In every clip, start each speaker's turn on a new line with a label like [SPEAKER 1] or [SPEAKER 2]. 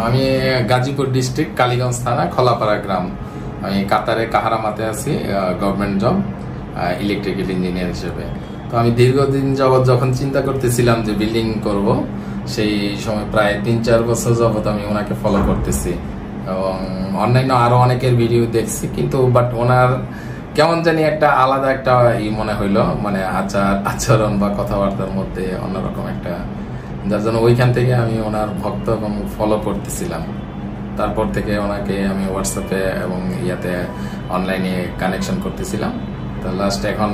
[SPEAKER 1] আমি গাজীপুর ডিস্ট্রিক্ট কালীগঞ্জ থানা খোলাপাড়া গ্রাম। আমি কাতারে কাহারামাতে আছি, গভর্নমেন্ট জব, ইলেকট্রিক্যাল ইঞ্জিনিয়ার হিসেবে। তো আমি দীর্ঘদিন যাবৎ যখন চিন্তা করতেছিলাম যে বিল্ডিং করব, সেই সময় প্রায় 3-4 বছর যাবৎ আমি ওনাকে ফলো করতেছি এবং অন্যান্য আরো অনেকের ভিডিও দেখছি, কিন্তু বাট ওনার কেমন জানি একটা আলাদা একটা মনে হইলো, মানে আচরণ বা কথাবার্তার মধ্যে অন্যরকম একটা, যার জন্য ওইখান থেকে আমি ওনার ভক্ত এবং ফলো করতেছিলাম। তারপর থেকে ওনাকে আমি হোয়াটসঅ্যাপে এবং ইয়াতে অনলাইনে কানেকশন করতেছিলাম। তো লাস্ট এখন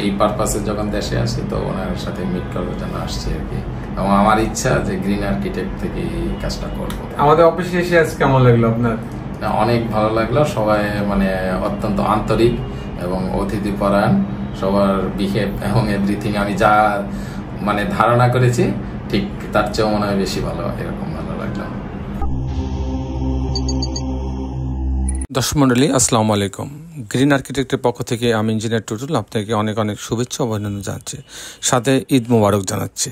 [SPEAKER 1] এই পারপাসে যখন দেশে আসি, তো ওনার সাথে মিট করার জন্য আসছি আর কি। এবং আমার ইচ্ছা যে গ্রিন আর্কিটেক্ট থেকে এই কাজটা করবো।
[SPEAKER 2] আমাদের অফিসে এসে আজ কেমন লাগলো আপনার?
[SPEAKER 1] অনেক ভালো লাগলো। সবাই মানে অত্যন্ত আন্তরিক এবং অতিথি পরায়ণ, সবার বিহেভ এবং এভরিথিং আমি যা মানে ধারণা করেছি ঠিক তার চেয়েও মনে হয় বেশি ভালো, এরকম ভালো লাগলো।
[SPEAKER 3] দর্শক মন্ডলী, আসসালামু আলাইকুম। গ্রিন আর্কিটেক্টের পক্ষ থেকে আমি ইঞ্জিনিয়ার টুটুল আপনাকে অনেক অনেক শুভেচ্ছা অভিনন্দন জানাচ্ছি, সাথে ঈদ মোবারক জানাচ্ছি।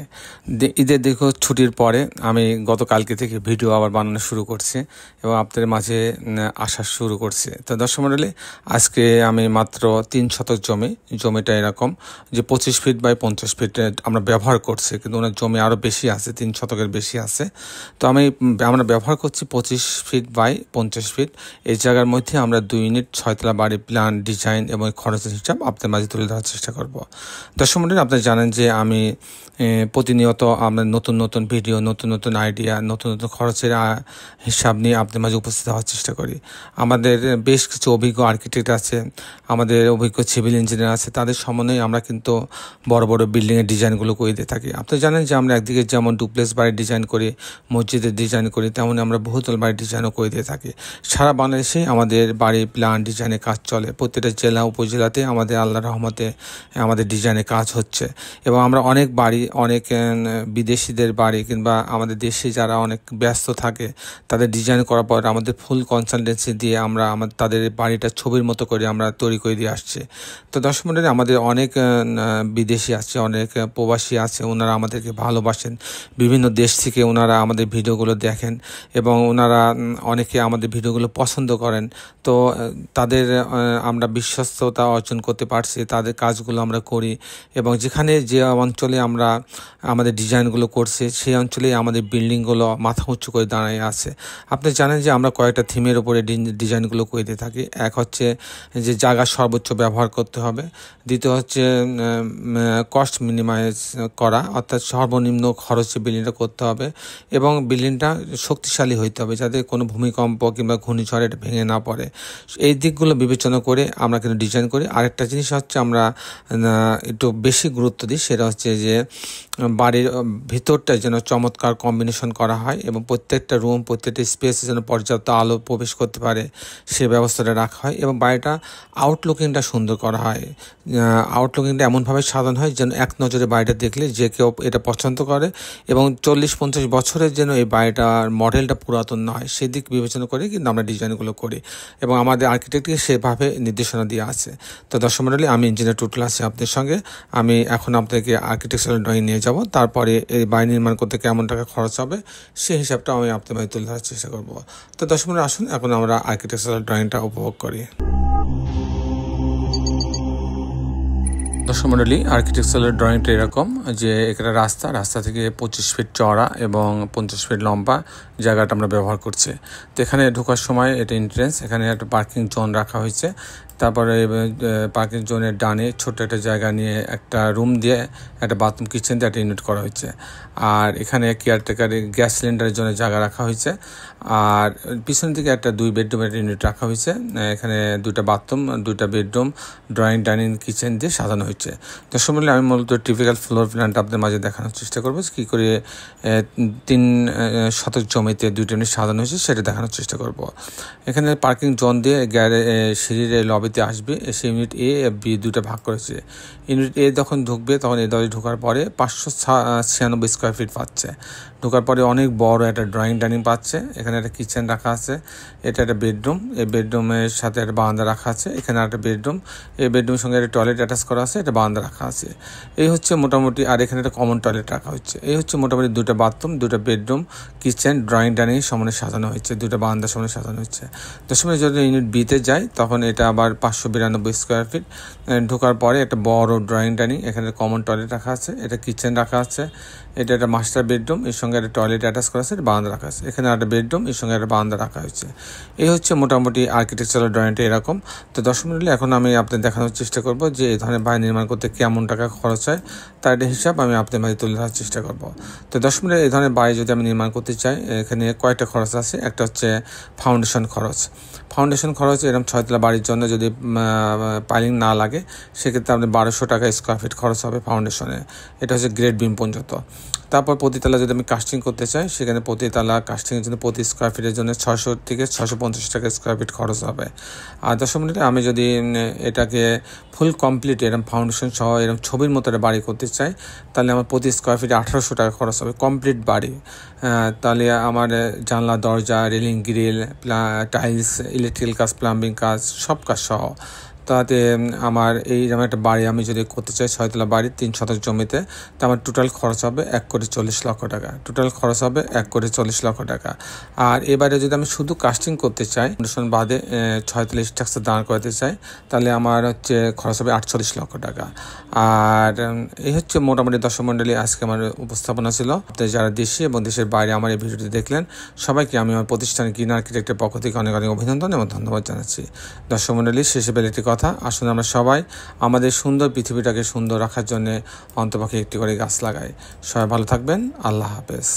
[SPEAKER 3] ঈদের দীর্ঘ ছুটির পরে আমি গতকালকে থেকে ভিডিও আবার বানানো শুরু করছি এবং আপনাদের মাঝে আসা শুরু করছি। তো দর্শক মন্ডলী, আজকে আমি মাত্র 3 শতক জমিটা এরকম যে 25 ফিট বাই 50 ফিট আমরা ব্যবহার করছি, কিন্তু ওনার জমি আরও বেশি আছে, 3 শতকের বেশি আছে। তো আমরা ব্যবহার করছি 25 ফিট বাই 50 ফিট। এই জায়গার মধ্যে আমরা 2 ইউনিট 6তলা বাড়ি প্ল্যান, ডিজাইন এবং খরচের হিসাব আপনার মাঝে তুলে ধরার চেষ্টা করব। দর্শক মন্ডলী, আপনারা জানেন যে আমি প্রতিনিয়ত আমরা নতুন নতুন ভিডিও, নতুন নতুন আইডিয়া, নতুন নতুন খরচের হিসাব নিয়ে আপনাদের মাঝে উপস্থিত হওয়ার চেষ্টা করি। আমাদের বেশ কিছু অভিজ্ঞ আর্কিটেক্ট আছে, আমাদের অভিজ্ঞ সিভিল ইঞ্জিনিয়ার আছে, তাদের সমন্বয়ে আমরা কিন্তু বড় বড় বিল্ডিংয়ের ডিজাইনগুলো করে দিয়ে থাকি। আপনারা জানেন যে আমরা একদিকে যেমন ডুপ্লেক্স বাড়ির ডিজাইন করি, মসজিদের ডিজাইন করি, তেমনই আমরা বহুতল বাড়ির ডিজাইনও করে দিয়ে থাকি। সারা বাংলাদেশে আমাদের বাড়ি প্ল্যান ডিজাইনের কাজ চলে। প্রত্যেকটা জেলা উপজেলাতে আমাদের আল্লাহর রহমতে আমাদের ডিজাইনের কাজ হচ্ছে এবং আমরা অনেক বাড়ি, অনেক বিদেশিদের বাড়ি কিংবা আমাদের দেশে যারা অনেক ব্যস্ত থাকে তাদের ডিজাইন করার পর আমাদের ফুল কনসালটেন্সি দিয়ে আমরা তাদের বাড়িটা ছবির মতো করে আমরা তৈরি করে দিয়ে আসছি। তো দর্শক মন্ডলী, আমাদের অনেক বিদেশি আছে, অনেক প্রবাসী আছে, ওনারা আমাদেরকে ভালোবাসেন। বিভিন্ন দেশ থেকে ওনারা আমাদের ভিডিওগুলো দেখেন এবং ওনারা অনেকে আমাদের ভিডিওগুলো পছন্দ করেন। তো তাদের আমরা বিশ্বস্ততা অর্জন করতে পারছি, তাদের কাজগুলো আমরা করি এবং যেখানে যে অঞ্চলে আমরা আমাদের ডিজাইনগুলো করছি সেই অঞ্চলেই আমাদের বিল্ডিংগুলো মাথা উঁচু করে দাঁড়িয়ে আছে। আপনি জানেন যে আমরা কয়েকটা থিমের উপরে ডিজাইনগুলো করে দিয়ে থাকি। এক হচ্ছে যে জায়গা সর্বোচ্চ ব্যবহার করতে হবে, দ্বিতীয় হচ্ছে কস্ট মিনিমাইজ করা, অর্থাৎ সর্বনিম্ন খরচে বিল্ডিংটা করতে হবে এবং বিল্ডিংটা শক্তিশালী হইতে হবে যাতে কোনো ভূমিকম্প কিংবা ঘূর্ণিঝড় এটা ভেঙে না পড়ে। এই দিকগুলো বিবেচনা করে আমরা কিন্তু ডিজাইন করি। আরেকটা জিনিস হচ্ছে আমরা একটু বেশি গুরুত্ব দিই, সেটা হচ্ছে যে বাড়ির ভিতরটা যেন চমৎকার কম্বিনেশন করা হয় এবং প্রত্যেকটা রুম, প্রত্যেকটা স্পেসে যেন পর্যাপ্ত আলো প্রবেশ করতে পারে সে ব্যবস্থাটা রাখা হয় এবং বাড়িটা আউটলুকিংটা সুন্দর করা হয়। আউটলুকিংটা এমনভাবে সাজানো হয় যেন এক নজরে বাড়িটা দেখলে যে কেউ এটা পছন্দ করে এবং 40-50 বছরের যেন এই বাড়িটার মডেলটা পুরাতন না হয় সেদিক বিবেচনা করে কিন্তু আমরা ডিজাইনগুলো করি এবং আমাদের আর্কিটেক্টকে সেভাবে নির্দেশনা দিয়ে আছে। তো দর্শক মন্ডলী, আমি ইঞ্জিনিয়ার টুটুল আছি আপনাদের সঙ্গে। আমি এখন আপনাদেরকে আর্কিটেকচারাল ড্রয়িং নিয়ে যাব, তারপরে এই বাড়ি নির্মাণ করতে কেমন টাকা খরচ হবে সেই হিসাবটা আমি আপনাদের মাঝে তুলে ধরার চেষ্টা করব। তো দর্শক মন্ডলী, আসুন এখন আমরা আর্কিটেকচারাল ড্রয়িংটা উপভোগ করি। দর্শক মন্ডলী, আর্কিটেকচারাল ড্রয়িংটা এরকম যে একটা রাস্তা থেকে 25 ফিট চওড়া এবং 50 ফিট লম্বা জায়গাটা আমরা ব্যবহার করছি। তো এখানে ঢোকার সময় এটা এন্ট্রেন্স, এখানে একটা পার্কিং জোন রাখা হয়েছে। তারপরে পার্কিং জোনের ডানে ছোট্ট একটা জায়গা নিয়ে একটা রুম দিয়ে একটা বাথরুম, কিচেন দিয়ে একটা ইউনিট করা হয়েছে। আর এখানে কেয়ারটেকারের গ্যাস সিলিন্ডারের জন্য জায়গা রাখা হয়েছে। আর পিছনের দিকে একটা 2 বেডরুমের ইউনিট রাখা হয়েছে। এখানে 2টা বাথরুম, 2টা বেডরুম, ড্রয়িং, ডাইনিং, কিচেন দিয়ে সাজানো হয়েছে। তো সময় আমি মূলত টিপিক্যাল ফ্লোর প্ল্যানটা আপনাদের মাঝে দেখানোর চেষ্টা করবো, কী করে 3 শতক জমিতে 2টা ইউনিট সাজানো হয়েছে সেটা দেখানোর চেষ্টা করব। এখানে পার্কিং জোন দিয়ে সিঁড়ির লবি লবিতে আসবে, এসে ইউনিট এ বি দুটো ভাগ করেছে। ইউনিট এ যখন ঢুকবে তখন এই দলে ঢোকার পরে 596 স্কোয়ার ফিট পাচ্ছে। ঢোকার পরে অনেক বড় একটা ড্রয়িং ডাইনিং পাচ্ছে। এখানে একটা কিচেন রাখা আছে, এটা একটা বেডরুম, এই বেডরুমের সাথে একটা বারান্দা রাখা আছে। এখানে একটা বেডরুম, এই বেডরুমের সঙ্গে একটা টয়লেট অ্যাটাচ করা আছে, এটা বারান্দা রাখা আছে। এই হচ্ছে মোটামুটি, আর এখানে একটা কমন টয়লেট রাখা হচ্ছে। এই হচ্ছে মোটামুটি 2টা বাথরুম, 2টা বেডরুম, কিচেন, ড্রয়িং ডাইনিং সমানে সাজানো হয়েছে, 2টা বারান্দা সমানে সাজানো হচ্ছে। দশমিক যদি ইউনিট বিতে যায় তখন এটা আবার 592 স্কোয়ার ফিট। ঢোকার পরে একটা বড় ড্রয়িং ডাইনিং, এখানে কমন টয়লেট রাখা আছে, এটা কিচেন রাখা আছে, এটা একটা মাস্টার বেডরুম, এর সঙ্গে একটা টয়লেট অ্যাটাচ করা আছে, বারান্দা রাখা আছে। এখানে একটা বেডরুম, এর সঙ্গে একটা বারান্দা রাখা হয়েছে। এই হচ্ছে মোটামুটি আর্কিটেকচারাল ড্রয়িংটা এরকম। তো 10 মিনিট এখন আমি আপনাদের দেখানোর চেষ্টা করব যে এই ধরনের বাড়ি নির্মাণ করতে কেমন টাকা খরচ হয়, তার একটা হিসাব আমি আপনাদের মাঝে তুলে ধরার চেষ্টা করব। তো 10 মিনিট এই ধরনের বাড়ি যদি আমি নির্মাণ করতে চাই, এখানে কয়েকটা খরচ আছে। একটা হচ্ছে ফাউন্ডেশন খরচ। ফাউন্ডেশন খরচ এরকম 6 তলা বাড়ির জন্য যদি পাইলিং না লাগে সেক্ষেত্রে আপনার 1200 টাকা স্কোয়ার ফিট খরচ হবে ফাউন্ডেশনে। এটা হচ্ছে গ্রেড বিম পর্যন্ত। তারপর প্রতিতলা যদি আমি কাস্টিং করতে চাই, সেখানে প্রতিতলা কাস্টিংয়ের জন্য প্রতি স্কোয়ার ফিটের জন্য 600 থেকে 650 টাকা স্কোয়ার ফিট খরচ হবে। আর 10 মিনিটে আমি যদি এটাকে ফুল কমপ্লিট এরকম ফাউন্ডেশন সহ এরকম ছবির মতো একটা বাড়ি করতে চাই, তাহলে আমার প্রতি স্কোয়ার ফিটে 1800 টাকা খরচ হবে কমপ্লিট বাড়ি। তাহলে আমার জানলা, দরজা, রেলিং, গ্রিল, টাইলস, ইলেকট্রিক্যাল কাজ, প্লাম্বিং কাজ, সব কাজ সহ। তাতে আমার এই যেমন একটা বাড়ি আমি যদি করতে চাই 6 তলা বাড়ি 3 শতক জমিতে, তো আমার টোটাল খরচ হবে 1 কোটি 40 লক্ষ টাকা। টোটাল খরচ হবে 1 কোটি 40 লক্ষ টাকা। আর এবারে যদি আমি শুধু কাস্টিং করতে চাই, ফাউন্ডেশন বাদে 6 তলা স্ট্রাকচার দাঁড় করাতে চাই, তাহলে আমার হচ্ছে খরচ হবে 48 লক্ষ টাকা। আর এই হচ্ছে মোটামুটি দর্শক মণ্ডলী আজকে আমার উপস্থাপনা ছিল। আপনাদের যারা দেশে এবং দেশের বাইরে আমার এই ভিডিওটি দেখলেন, সবাইকে আমি আমার প্রতিষ্ঠান গ্রিন আর্কিটেক্টের পক্ষ থেকে অনেক অনেক অভিনন্দন এবং ধন্যবাদ জানাচ্ছি। দর্শক মণ্ডলী, শেষে বেলে একটি কথা, আসুন আমরা সবাই আমাদের সুন্দর পৃথিবীটাকে সুন্দর রাখার জন্য অন্তপক্ষে একটি করে গাছ লাগাই। সবাই ভালো থাকবেন। আল্লাহ হাফেজ।